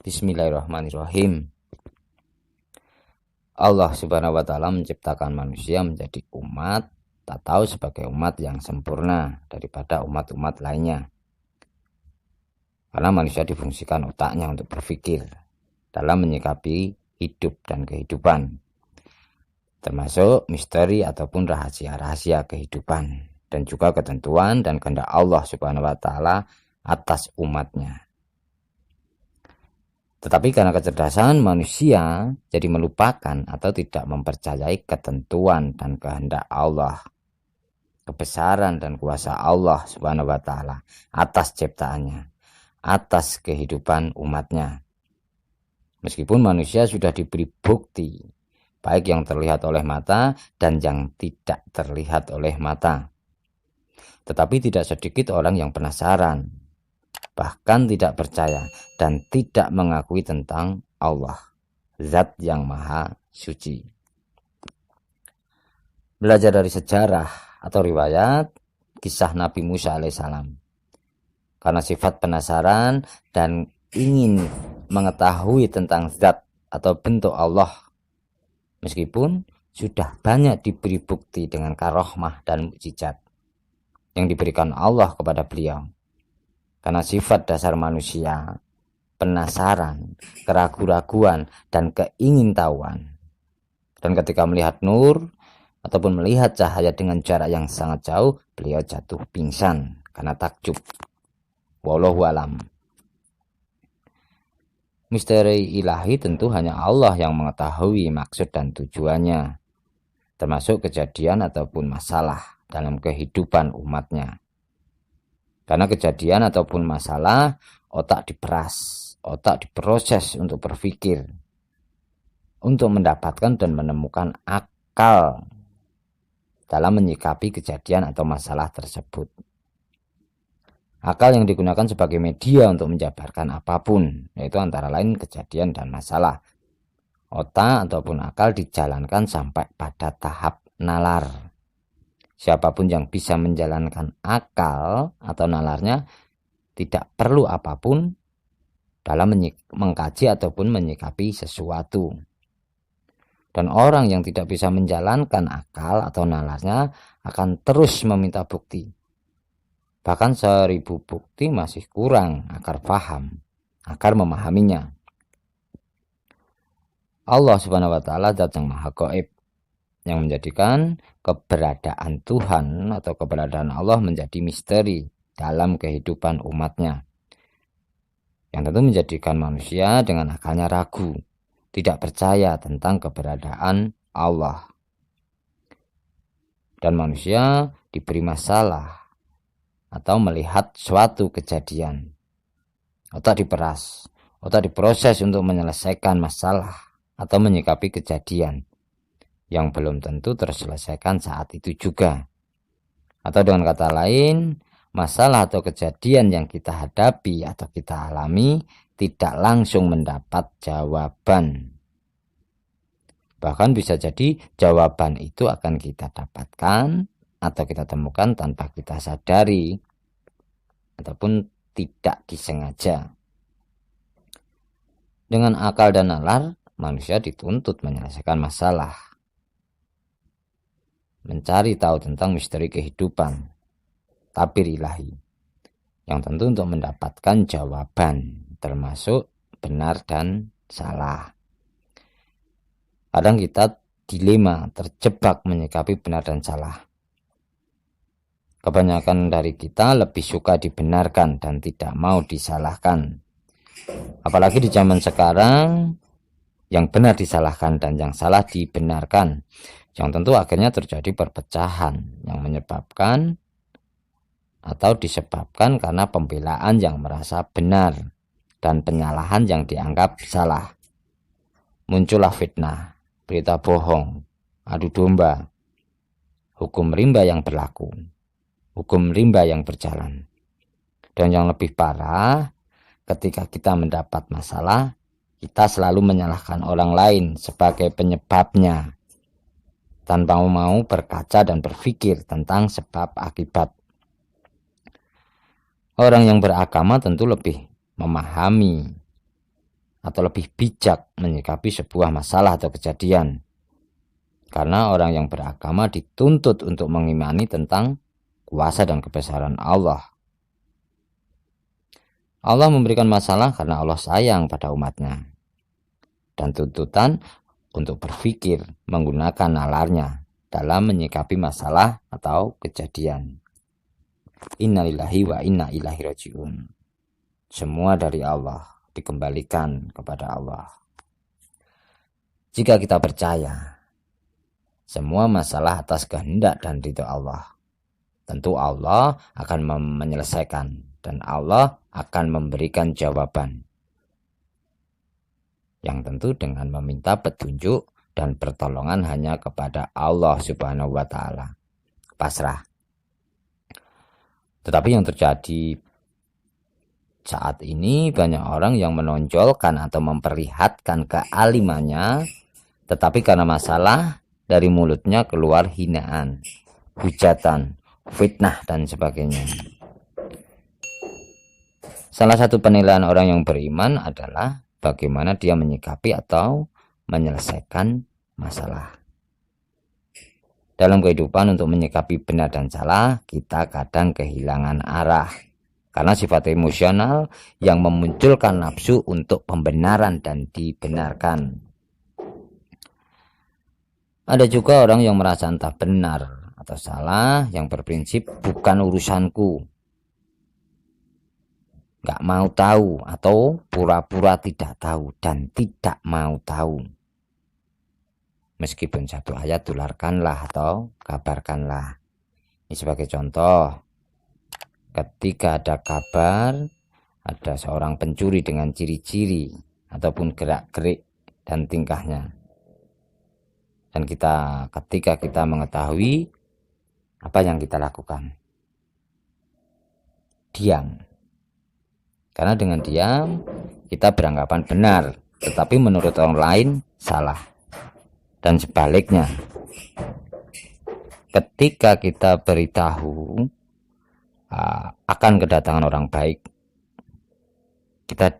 Bismillahirrahmanirrahim. Allah Subhanahu wa Ta'ala menciptakan manusia menjadi umat atau sebagai umat yang sempurna daripada umat-umat lainnya. Karena manusia difungsikan otaknya untuk berpikir dalam menyikapi hidup dan kehidupan, termasuk misteri ataupun rahasia-rahasia kehidupan, dan juga ketentuan dan kehendak Allah Subhanahu wa Ta'ala atas umatnya. Tetapi karena kecerdasan manusia jadi melupakan atau tidak mempercayai ketentuan dan kehendak Allah, kebesaran dan kuasa Allah Subhanahu wa Ta'ala atas ciptaannya, atas kehidupan umatnya. Meskipun manusia sudah diberi bukti, baik yang terlihat oleh mata dan yang tidak terlihat oleh mata, tetapi tidak sedikit orang yang penasaran, bahkan tidak percaya dan tidak mengakui tentang Allah, Zat yang Maha Suci. Belajar dari sejarah atau riwayat kisah Nabi Musa alaihissalam, karena sifat penasaran dan ingin mengetahui tentang zat atau bentuk Allah, meskipun sudah banyak diberi bukti dengan karohmah dan mukjizat yang diberikan Allah kepada beliau. Karena sifat dasar manusia, penasaran, keraguan-raguan, dan keingintahuan. Dan ketika melihat nur ataupun melihat cahaya dengan jarak yang sangat jauh, beliau jatuh pingsan karena takjub. Wallahu alam. Misteri ilahi tentu hanya Allah yang mengetahui maksud dan tujuannya, termasuk kejadian ataupun masalah dalam kehidupan umatnya. Karena kejadian ataupun masalah, otak diperas, otak diproses untuk berpikir, untuk mendapatkan dan menemukan akal dalam menyikapi kejadian atau masalah tersebut. Akal yang digunakan sebagai media untuk menjabarkan apapun, yaitu antara lain kejadian dan masalah. Otak ataupun akal dijalankan sampai pada tahap nalar. Siapapun yang bisa menjalankan akal atau nalarnya tidak perlu apapun dalam mengkaji ataupun menyikapi sesuatu. Dan orang yang tidak bisa menjalankan akal atau nalarnya akan terus meminta bukti. Bahkan 1000 bukti masih kurang agar paham, agar memahaminya. Allah Subhanahu wa Ta'ala Zat yang Maha Gaib, yang menjadikan keberadaan Tuhan atau keberadaan Allah menjadi misteri dalam kehidupan umatnya, yang tentu menjadikan manusia dengan akalnya ragu, tidak percaya tentang keberadaan Allah. Dan manusia diberi masalah atau melihat suatu kejadian, otak diperas, otak diproses untuk menyelesaikan masalah atau menyikapi kejadian yang belum tentu terselesaikan saat itu juga. Atau dengan kata lain, masalah atau kejadian yang kita hadapi atau kita alami tidak langsung mendapat jawaban. Bahkan bisa jadi jawaban itu akan kita dapatkan atau kita temukan tanpa kita sadari ataupun tidak disengaja. Dengan akal dan nalar, manusia dituntut menyelesaikan masalah, mencari tahu tentang misteri kehidupan, tabir ilahi, yang tentu untuk mendapatkan jawaban, termasuk benar dan salah. Kadang kita dilema, terjebak menyikapi benar dan salah. Kebanyakan dari kita lebih suka dibenarkan dan tidak mau disalahkan. Apalagi di zaman sekarang, yang benar disalahkan dan yang salah dibenarkan, yang tentu akhirnya terjadi perpecahan yang menyebabkan atau disebabkan karena pembelaan yang merasa benar dan penyalahan yang dianggap salah. Muncullah fitnah, berita bohong, adu domba, hukum rimba yang berlaku, hukum rimba yang berjalan. Dan yang lebih parah, ketika kita mendapat masalah, kita selalu menyalahkan orang lain sebagai penyebabnya, tanpa mau berkaca dan berpikir tentang sebab akibat. Orang yang beragama tentu lebih memahami atau lebih bijak menyikapi sebuah masalah atau kejadian. Karena orang yang beragama dituntut untuk mengimani tentang kuasa dan kebesaran Allah. Allah memberikan masalah karena Allah sayang pada umatnya. Dan tuntutan untuk berpikir menggunakan nalarnya dalam menyikapi masalah atau kejadian. Innalillahi wa inna ilaihi raji'un. Semua dari Allah, dikembalikan kepada Allah. Jika kita percaya semua masalah atas kehendak dan ridho Allah, tentu Allah akan menyelesaikan dan Allah akan memberikan jawaban. Yang tentu dengan meminta petunjuk dan pertolongan hanya kepada Allah Subhanahu wa Ta'ala. Pasrah. Tetapi yang terjadi saat ini banyak orang yang menonjolkan atau memperlihatkan kealimannya, tetapi karena masalah dari mulutnya keluar hinaan, hujatan, fitnah dan sebagainya. Salah satu penilaian orang yang beriman adalah bagaimana dia menyikapi atau menyelesaikan masalah. Dalam kehidupan untuk menyikapi benar dan salah, kita kadang kehilangan arah. Karena sifat emosional yang memunculkan nafsu untuk pembenaran dan dibenarkan. Ada juga orang yang merasa entah benar atau salah, yang berprinsip bukan urusanku. Gak mau tahu atau pura-pura tidak tahu dan tidak mau tahu. Meskipun satu ayat tularkanlah atau kabarkanlah. Ini sebagai contoh, ketika ada kabar ada seorang pencuri dengan ciri-ciri ataupun gerak-gerik dan tingkahnya, dan ketika kita mengetahui, apa yang kita lakukan? Diam. Karena dengan diam kita beranggapan benar, tetapi menurut orang lain salah. Dan sebaliknya, ketika kita beritahu akan kedatangan orang baik, kita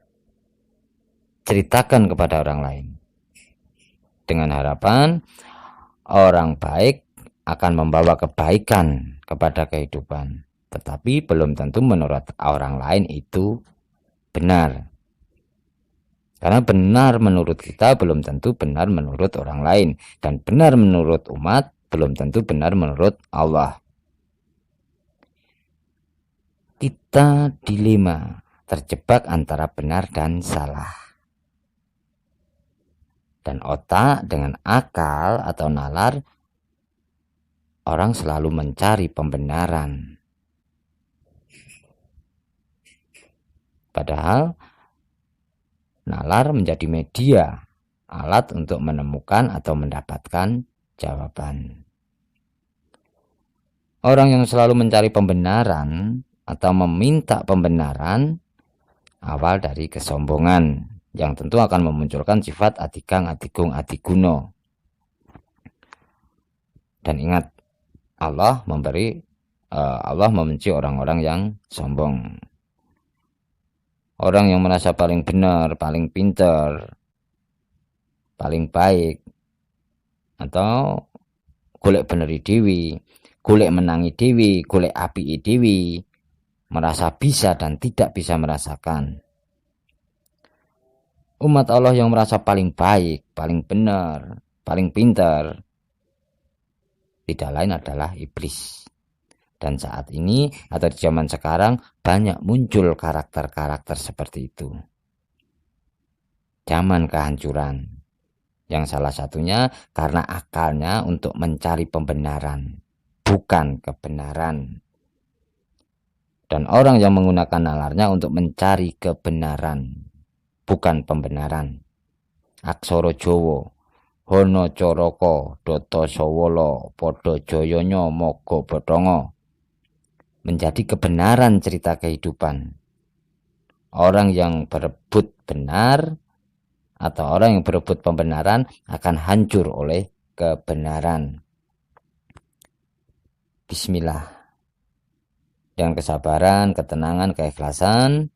ceritakan kepada orang lain dengan harapan orang baik akan membawa kebaikan kepada kehidupan, tetapi belum tentu menurut orang lain itu benar. Karena benar menurut kita belum tentu benar menurut orang lain, dan benar menurut umat belum tentu benar menurut Allah. Kita dilema, terjebak antara benar dan salah. Dan otak dengan akal atau nalar, orang selalu mencari pembenaran. Padahal nalar menjadi media, alat untuk menemukan atau mendapatkan jawaban. Orang yang selalu mencari pembenaran atau meminta pembenaran awal dari kesombongan yang tentu akan memunculkan sifat atikang, atigung, atiguno. Dan ingat, Allah membenci orang-orang yang sombong. Orang yang merasa paling benar, paling pintar, paling baik, atau golek beneri dewi, golek menangi dewi, golek apii dewi, merasa bisa dan tidak bisa merasakan. Umat Allah yang merasa paling baik, paling benar, paling pintar, tidak lain adalah iblis. Dan saat ini atau di zaman sekarang banyak muncul karakter-karakter seperti itu. Zaman kehancuran. Yang salah satunya karena akalnya untuk mencari pembenaran, bukan kebenaran. Dan orang yang menggunakan nalarnya untuk mencari kebenaran, bukan pembenaran. Aksara Jawa, Hono Coroko, Doto Sowolo, Podo Joyono, Mogo Bodongo, menjadi kebenaran cerita kehidupan. Orang yang berebut benar atau orang yang berebut pembenaran akan hancur oleh kebenaran. Bismillah. Dengan kesabaran, ketenangan, keikhlasan,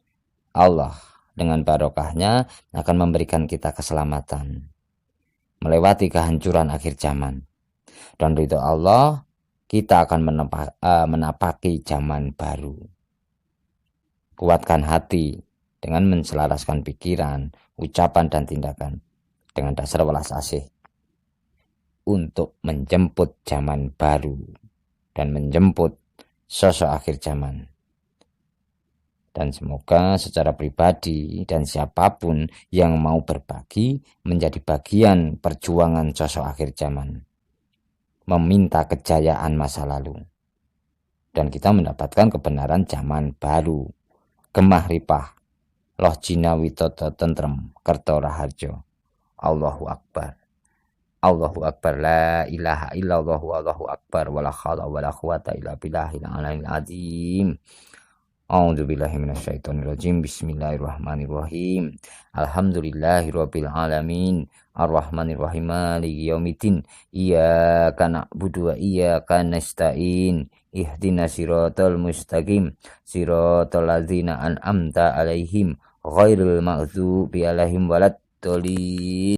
Allah dengan barokahnya akan memberikan kita keselamatan melewati kehancuran akhir zaman. Dan ridho Allah, kita akan menapaki zaman baru. Kuatkan hati dengan menselaraskan pikiran, ucapan, dan tindakan dengan dasar welas asih untuk menjemput zaman baru dan menjemput sosok akhir zaman. Dan semoga secara pribadi dan siapapun yang mau berbagi menjadi bagian perjuangan sosok akhir zaman, meminta kejayaan masa lalu, dan kita mendapatkan kebenaran zaman baru. Gemah ripah, loh jina witoto tentrem, kerto raharjo. Allahu Akbar. Allahu Akbar, la ilaha illallah, Allahu Akbar, wala khala wala quwata illa billahil aliyil azim. A'udzubillahi minasyaitonirrajim. Bismillahirrahmanirrahim. Alhamdulillahirabbil alamin. Arrahmanirrahim. Maliki yaumiddin. Iyyaka na'budu wa iyyaka nasta'in. Ihdinas siratal mustaqim. Siratal ladzina an'amta 'alaihim ghairil maghdubi 'alaihim waladdallin.